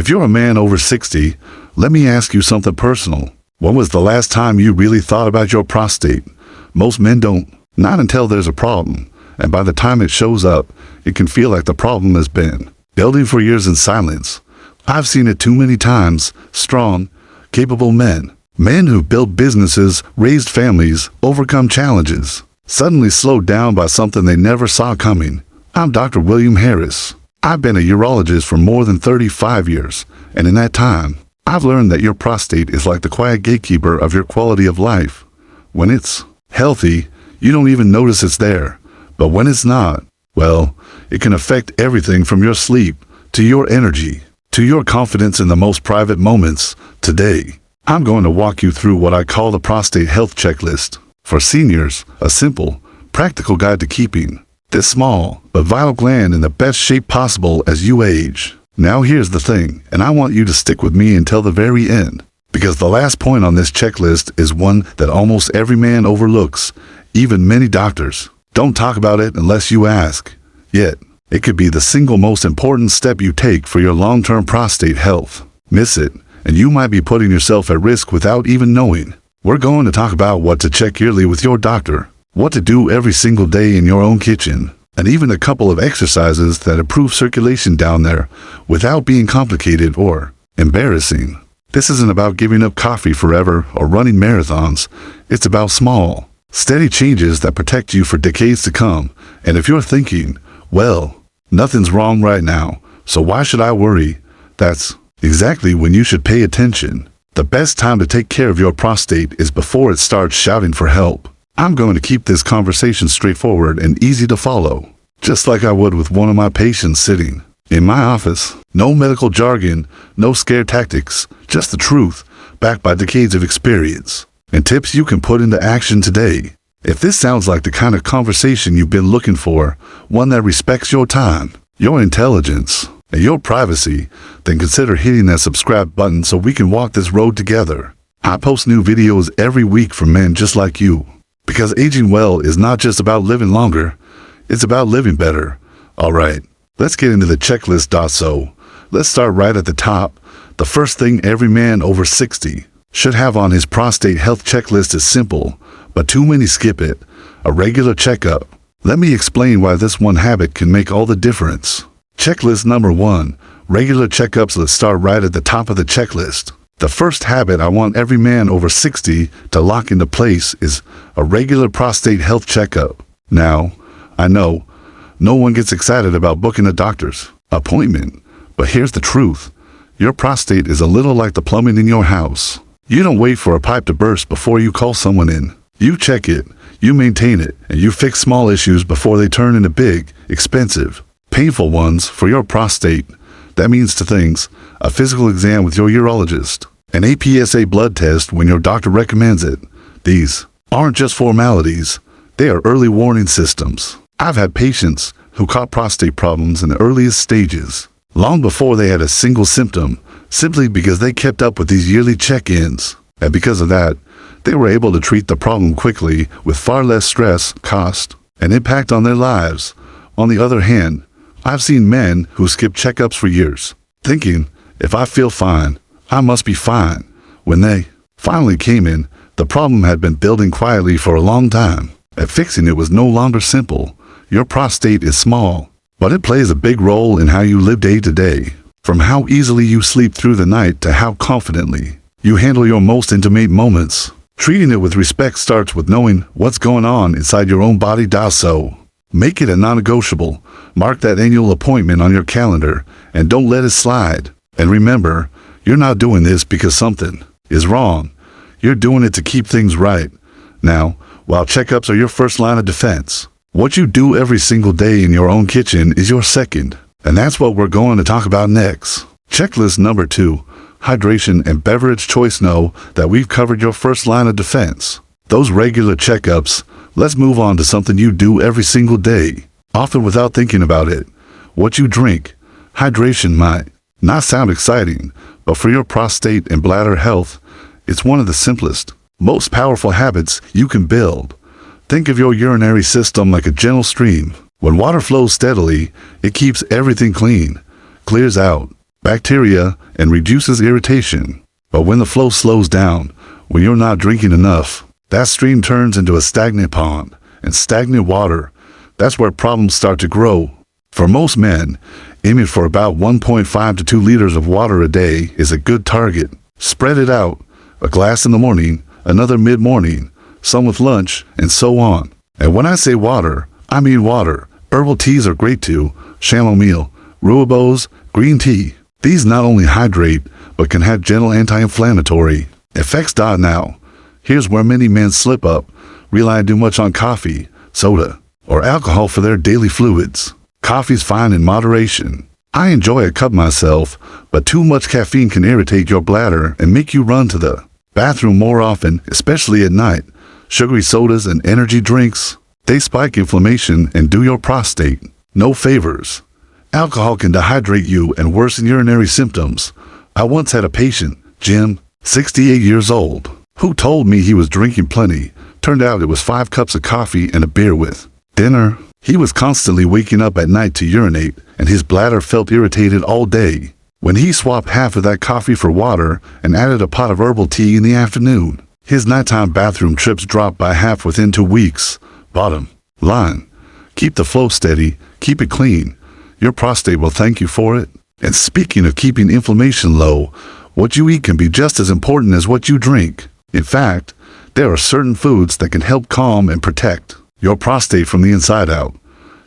If you're a man over 60, let me ask you something personal. When was the last time you really thought about your prostate? Most men don't. Not until there's a problem. And by the time it shows up, it can feel like the problem has been building for years in silence. I've seen it too many times. Strong, capable men. Men who built businesses, raised families, overcome challenges, suddenly slowed down by something they never saw coming. I'm Dr. William Harris. I've been a urologist for more than 35 years, and in that time, I've learned that your prostate is like the quiet gatekeeper of your quality of life. When it's healthy, you don't even notice it's there. But when it's not, well, it can affect everything from your sleep, to your energy, to your confidence in the most private moments. Today, I'm going to walk you through what I call the Prostate Health Checklist. For seniors, a simple, practical guide to keeping this small but vital gland in the best shape possible as you age. Now here's the thing, and I want you to stick with me until the very end, because the last point on this checklist is one that almost every man overlooks, even many doctors. Don't talk about it unless you ask. Yet, it could be the single most important step you take for your long-term prostate health. Miss it, and you might be putting yourself at risk without even knowing. We're going to talk about what to check yearly with your doctor, what to do every single day in your own kitchen, and even a couple of exercises that improve circulation down there without being complicated or embarrassing. This isn't about giving up coffee forever or running marathons. It's about small, steady changes that protect you for decades to come. And if you're thinking, well, nothing's wrong right now, so why should I worry? That's exactly when you should pay attention. The best time to take care of your prostate is before it starts shouting for help. I'm going to keep this conversation straightforward and easy to follow, just like I would with one of my patients sitting in my office. No medical jargon, no scare tactics, just the truth, backed by decades of experience, and tips you can put into action today. If this sounds like the kind of conversation you've been looking for, one that respects your time, your intelligence, and your privacy, then consider hitting that subscribe button so we can walk this road together. I post new videos every week for men just like you. Because aging well is not just about living longer, it's about living better. Alright, let's get into the checklist. So, let's start right at the top. The first thing every man over 60 should have on his prostate health checklist is simple, but too many skip it: a regular checkup. Let me explain why this one habit can make all the difference. Checklist number 1, regular checkups. Let's start right at the top of the checklist. The first habit I want every man over 60 to lock into place is a regular prostate health checkup. Now, I know no one gets excited about booking a doctor's appointment, but here's the truth. Your prostate is a little like the plumbing in your house. You don't wait for a pipe to burst before you call someone in. You check it, you maintain it, and you fix small issues before they turn into big, expensive, painful ones for your prostate. That means two things: a physical exam with your urologist, an APSA blood test when your doctor recommends it. These aren't just formalities, they are early warning systems. I've had patients who caught prostate problems in the earliest stages, long before they had a single symptom, simply because they kept up with these yearly check-ins. And because of that, they were able to treat the problem quickly with far less stress, cost, and impact on their lives. On the other hand, I've seen men who skip checkups for years, thinking, if I feel fine, I must be fine. When they finally came in, the problem had been building quietly for a long time, and fixing it was no longer simple. Your prostate is small, but it plays a big role in how you live day to day. From how easily you sleep through the night to how confidently you handle your most intimate moments. Treating it with respect starts with knowing what's going on inside your own body. So, make it a non-negotiable. Mark that annual appointment on your calendar and don't let it slide. And remember, you're not doing this because something is wrong. You're doing it to keep things right. Now, while checkups are your first line of defense, what you do every single day in your own kitchen is your second. And that's what we're going to talk about next. Checklist number 2, hydration and beverage choice. Know that we've covered your first line of defense, those regular checkups. Let's move on to something you do every single day, often without thinking about it: what you drink. Hydration might not sound exciting, but for your prostate and bladder health, it's one of the simplest, most powerful habits you can build. Think of your urinary system like a gentle stream. When water flows steadily, it keeps everything clean, clears out, bacteria and reduces irritation. But when the flow slows down, when you're not drinking enough, that stream turns into a stagnant pond, and stagnant water, that's where problems start to grow. For most men, aiming for about 1.5 to 2 liters of water a day is a good target. Spread it out, a glass in the morning, another mid-morning, some with lunch, and so on. And when I say water, I mean water. Herbal teas are great too, chamomile, rooibos, green tea. These not only hydrate, but can have gentle anti-inflammatory effects. Now, here's where many men slip up, relying too much on coffee, soda, or alcohol for their daily fluids. Coffee's fine in moderation. I enjoy a cup myself, but too much caffeine can irritate your bladder and make you run to the bathroom more often, especially at night. Sugary sodas and energy drinks, they spike inflammation and do your prostate no favors. Alcohol can dehydrate you and worsen urinary symptoms. I once had a patient, Jim, 68 years old, who told me he was drinking plenty. Turned out it was 5 cups of coffee and a beer with dinner. He was constantly waking up at night to urinate, and his bladder felt irritated all day. When he swapped half of that coffee for water and added a pot of herbal tea in the afternoon, his nighttime bathroom trips dropped by half within 2 weeks. Bottom line, keep the flow steady, keep it clean. Your prostate will thank you for it. And speaking of keeping inflammation low, what you eat can be just as important as what you drink. In fact, there are certain foods that can help calm and protect your prostate from the inside out.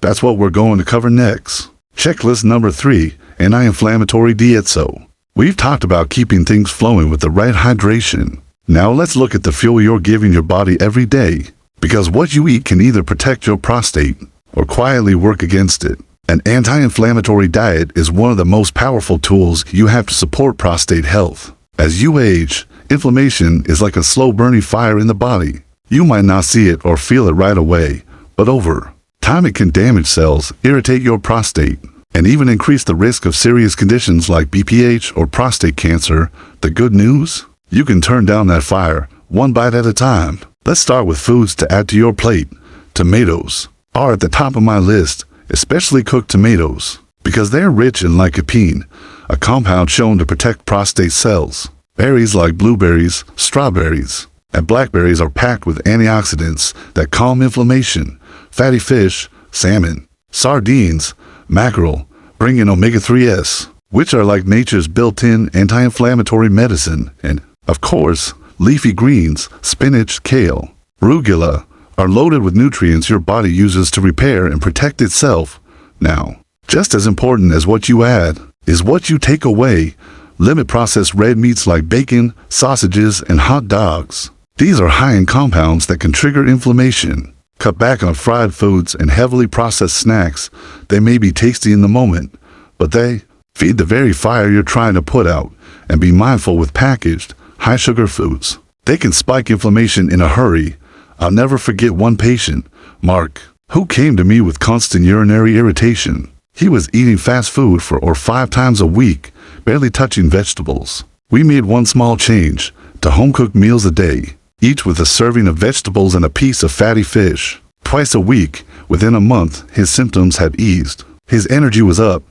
That's what we're going to cover next. Checklist number 3, anti-inflammatory diet. So, we've talked about keeping things flowing with the right hydration. Now let's look at the fuel you're giving your body every day. Because what you eat can either protect your prostate or quietly work against it. An anti-inflammatory diet is one of the most powerful tools you have to support prostate health. As you age, inflammation is like a slow-burning fire in the body. You might not see it or feel it right away, but over time it can damage cells, irritate your prostate, and even increase the risk of serious conditions like BPH or prostate cancer. The good news? You can turn down that fire, one bite at a time. Let's start with foods to add to your plate. Tomatoes are at the top of my list, especially cooked tomatoes, because they're rich in lycopene, a compound shown to protect prostate cells. Berries like blueberries, strawberries, and blackberries are packed with antioxidants that calm inflammation. Fatty fish, salmon, sardines, mackerel bring in omega-3s, which are like nature's built-in anti-inflammatory medicine. And, of course, leafy greens, spinach, kale, arugula, are loaded with nutrients your body uses to repair and protect itself. Now, just as important as what you add is what you take away. Limit processed red meats like bacon, sausages, and hot dogs. These are high in compounds that can trigger inflammation. Cut back on fried foods and heavily processed snacks. They may be tasty in the moment, but they feed the very fire you're trying to put out. And be mindful with packaged, high-sugar foods. They can spike inflammation in a hurry. I'll never forget one patient, Mark, who came to me with constant urinary irritation. He was eating fast food 4 or 5 times a week, barely touching vegetables. We made one small change to home-cooked meals a day, each with a serving of vegetables and a piece of fatty fish. Twice a week, within a month, his symptoms had eased. His energy was up,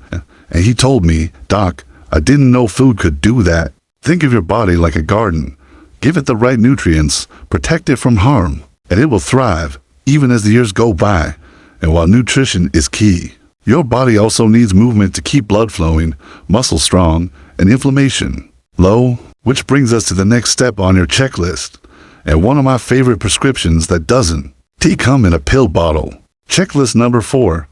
and he told me, "Doc, I didn't know food could do that." Think of your body like a garden. Give it the right nutrients, protect it from harm, and it will thrive, even as the years go by. And while nutrition is key, your body also needs movement to keep blood flowing, muscles strong, and inflammation low. Which brings us to the next step on your checklist, and one of my favorite prescriptions that doesn't come in a pill bottle. Checklist number 4,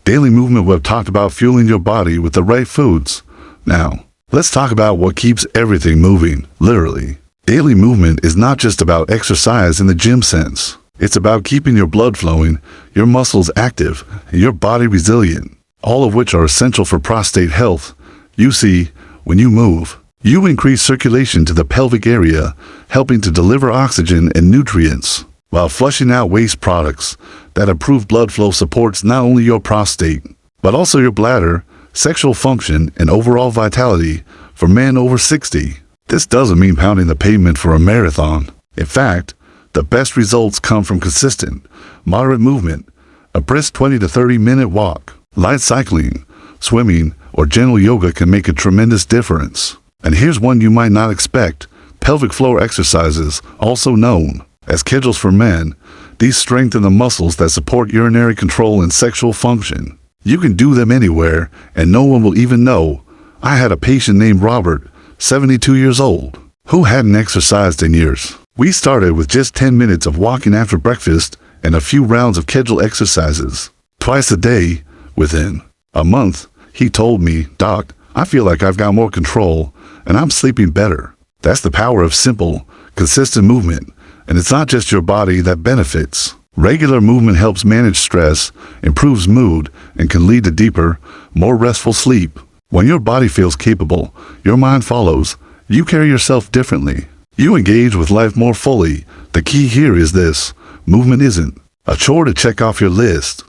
daily movement. We've talked about fueling your body with the right foods. Now, let's talk about what keeps everything moving, literally. Daily movement is not just about exercise in the gym sense. It's about keeping your blood flowing, your muscles active, and your body resilient, all of which are essential for prostate health. You see, when you move, you increase circulation to the pelvic area, helping to deliver oxygen and nutrients, while flushing out waste products. That improved blood flow supports not only your prostate, but also your bladder, sexual function, and overall vitality. For men over 60, this doesn't mean pounding the pavement for a marathon. In fact, the best results come from consistent, moderate movement, a brisk 20 to 30 minute walk, light cycling, swimming, or gentle yoga can make a tremendous difference. And here's one you might not expect: pelvic floor exercises, also known as Kegels for men. These strengthen the muscles that support urinary control and sexual function. You can do them anywhere, and no one will even know. I had a patient named Robert, 72 years old, who hadn't exercised in years. We started with just 10 minutes of walking after breakfast and a few rounds of Kegel exercises, twice a day. Within a month, he told me, "Doc, I feel like I've got more control, and I'm sleeping better." That's the power of simple, consistent movement. And it's not just your body that benefits. Regular movement helps manage stress, improves mood, and can lead to deeper, more restful sleep. When your body feels capable, your mind follows. You carry yourself differently. You engage with life more fully. The key here is this: movement isn't a chore to check off your list.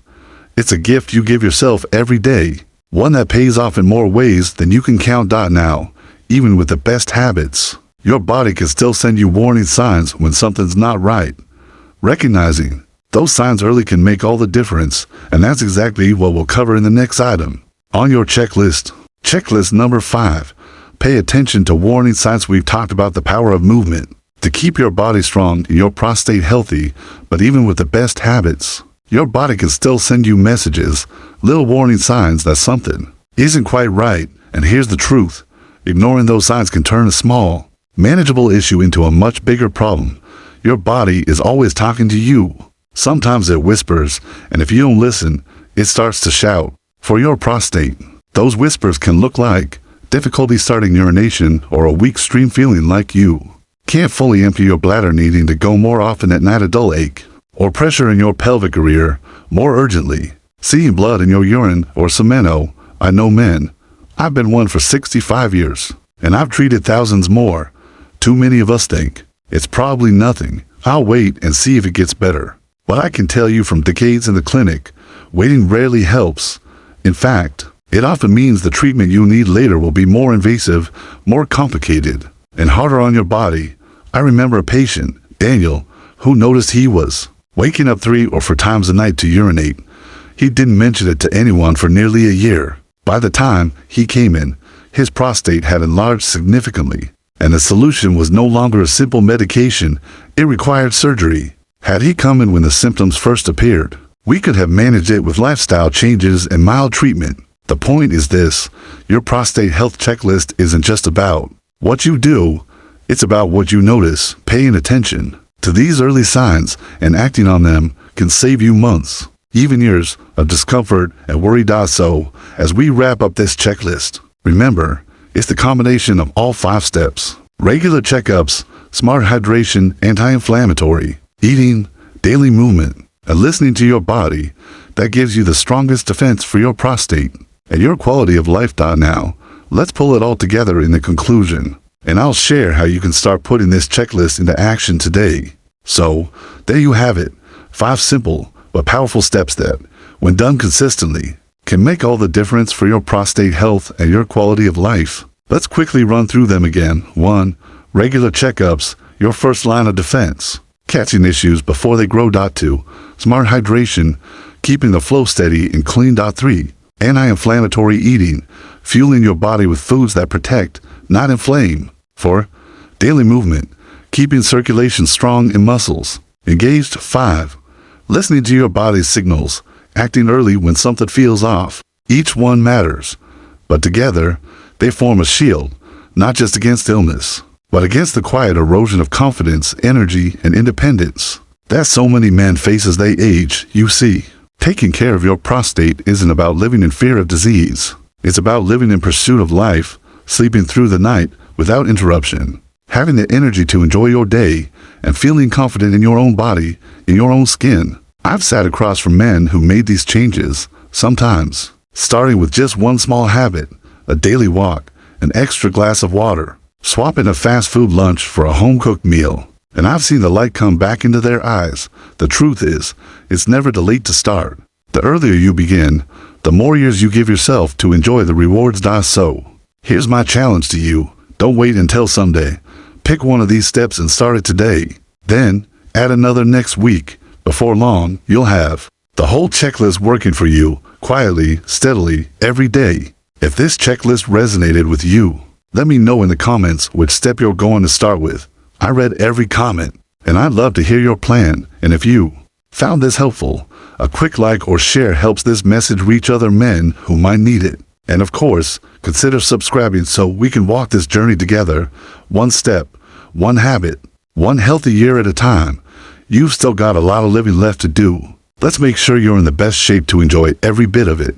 It's a gift you give yourself every day, one that pays off in more ways than you can count. Now, even with the best habits, your body can still send you warning signs when something's not right. Recognizing those signs early can make all the difference, and that's exactly what we'll cover in the next item on your checklist. Checklist number 5. Pay attention to warning signs. We've talked about the power of movement to keep your body strong and your prostate healthy, but even with the best habits, your body can still send you messages, little warning signs that something isn't quite right. And here's the truth: ignoring those signs can turn a small, manageable issue into a much bigger problem. Your body is always talking to you. Sometimes it whispers, and if you don't listen, it starts to shout. For your prostate, those whispers can look like difficulty starting urination, or a weak stream, feeling like you can't fully empty your bladder, needing to go more often at night, a dull ache, or pressure in your pelvic area more urgently, seeing blood in your urine, or semeno. I know men. I've been one for 65 years, and I've treated thousands more. Too many of us think it's probably nothing. I'll wait and see if it gets better. But I can tell you from decades in the clinic, waiting rarely helps. In fact, it often means the treatment you need later will be more invasive, more complicated, and harder on your body. I remember a patient, Daniel, who noticed he was waking up 3 or 4 times a night to urinate. He didn't mention it to anyone for nearly a year. By the time he came in, his prostate had enlarged significantly, and the solution was no longer a simple medication. It required surgery. Had he come in when the symptoms first appeared, we could have managed it with lifestyle changes and mild treatment. The point is this: your prostate health checklist isn't just about what you do, it's about what you notice. Paying attention to these early signs and acting on them can save you months, even years, of discomfort and worry. So, as we wrap up this checklist, remember, it's the combination of all 5 steps: regular checkups, smart hydration, anti-inflammatory, eating, daily movement, and listening to your body that gives you the strongest defense for your prostate and your quality of life. Now, let's pull it all together in the conclusion, and I'll share how you can start putting this checklist into action today. So, there you have it: 5 simple but powerful steps that, when done consistently, can make all the difference for your prostate health and your quality of life. Let's quickly run through them again. 1. Regular checkups, your first line of defense, catching issues before they grow. 2. Smart hydration, keeping the flow steady and clean. 3. Anti-inflammatory eating, fueling your body with foods that protect, not inflame. 4. Daily movement, keeping circulation strong in muscles engaged. 5. Listening to your body's signals, acting early when something feels off. Each one matters, but together they form a shield, not just against illness, but against the quiet erosion of confidence, energy, and independence that so many men face as they age. You see, taking care of your prostate isn't about living in fear of disease. It's about living in pursuit of life, sleeping through the night without interruption, having the energy to enjoy your day, and feeling confident in your own body, in your own skin. I've sat across from men who made these changes, sometimes starting with just one small habit: a daily walk, an extra glass of water, swapping a fast food lunch for a home-cooked meal. And I've seen the light come back into their eyes. The truth is, it's never too late to start. The earlier you begin, the more years you give yourself to enjoy the rewards. So, here's my challenge to you: don't wait until someday. Pick one of these steps and start it today. Then, add another next week. Before long, you'll have the whole checklist working for you, quietly, steadily, every day. If this checklist resonated with you, let me know in the comments which step you're going to start with. I read every comment, and I'd love to hear your plan. And if you found this helpful, a quick like or share helps this message reach other men who might need it. And of course, consider subscribing so we can walk this journey together, one step, one habit, one healthy year at a time. You've still got a lot of living left to do. Let's make sure you're in the best shape to enjoy every bit of it.